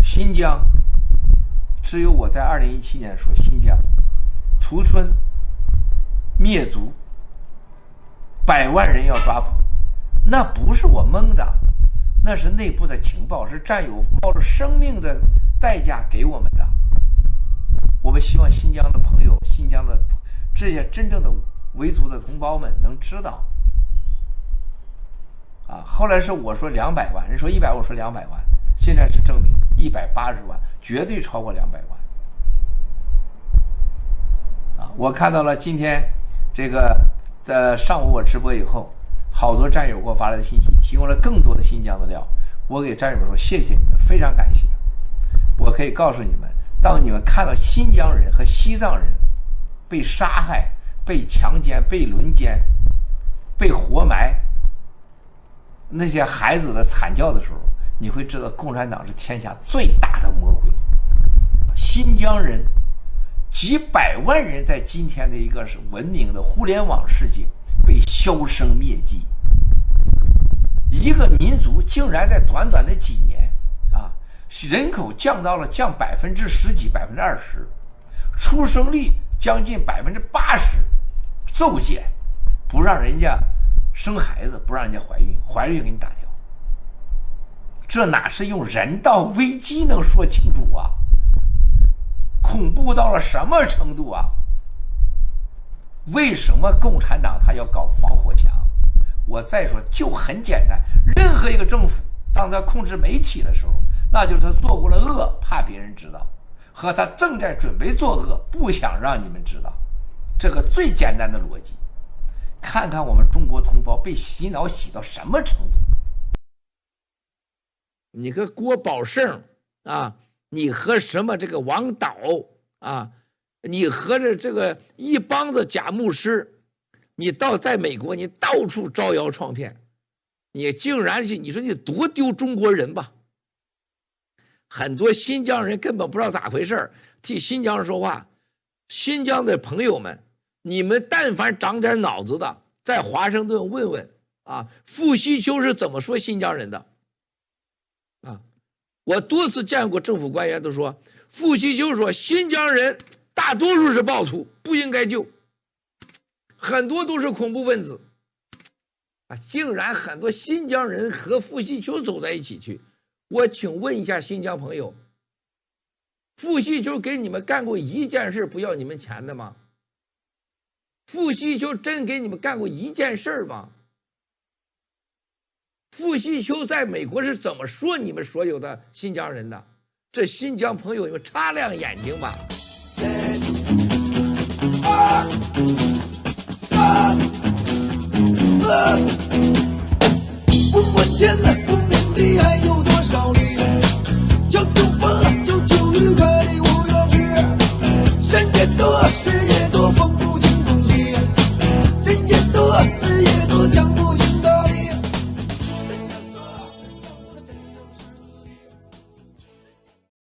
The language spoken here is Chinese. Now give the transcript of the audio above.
新疆，只有我在2017年说新疆屠村灭族100万人要抓捕，那不是我蒙的，那是内部的情报，是战友冒着生命的代价给我们的。我们希望新疆的朋友，新疆的这些真正的维族的同胞们能知道。后来是我说200万，人说100万，我说200万，现在是证明180万，绝对超过200万。我看到了今天这个在上午我直播以后，好多战友给我发来的信息，提供了更多的新疆的料。我给战友们说谢谢你们，非常感谢。我可以告诉你们，当你们看到新疆人和西藏人被杀害、被强奸、被轮奸、被活埋，那些孩子的惨叫的时候，你会知道共产党是天下最大的魔鬼。新疆人几百万人在今天的一个是文明的互联网世界被销声灭迹，一个民族竟然在短短的几年人口降10%几20%，出生率将近80%，骤减，不让人家生孩子，不让人家怀孕，怀孕给你打掉，这哪是用人道危机能说清楚啊？恐怖到了什么程度啊？为什么共产党他要搞防火墙？我再说就很简单，任何一个政府当他控制媒体的时候，那就是他做过了恶，怕别人知道，和他正在准备作恶，不想让你们知道，这个最简单的逻辑。看看我们中国同胞被洗脑洗到什么程度。你和郭宝胜你和什么这个王导你和这个一帮子假牧师，你在美国你到处招摇撞骗，你竟然是你说你多丢中国人吧？很多新疆人根本不知道咋回事，替新疆人说话。新疆的朋友们，你们但凡长点脑子的，在华盛顿问问傅西秋是怎么说新疆人的我多次见过政府官员都说，傅西秋说新疆人大多数是暴徒，不应该救，很多都是恐怖分子竟然很多新疆人和傅西秋走在一起去。我请问一下新疆朋友，傅西秋给你们干过一件事不要你们钱的吗？傅西秋真给你们干过一件事吗？傅西秋在美国是怎么说你们所有的新疆人的？这新疆朋友，你们擦亮眼睛吧。问问天了，不明的还有多少年？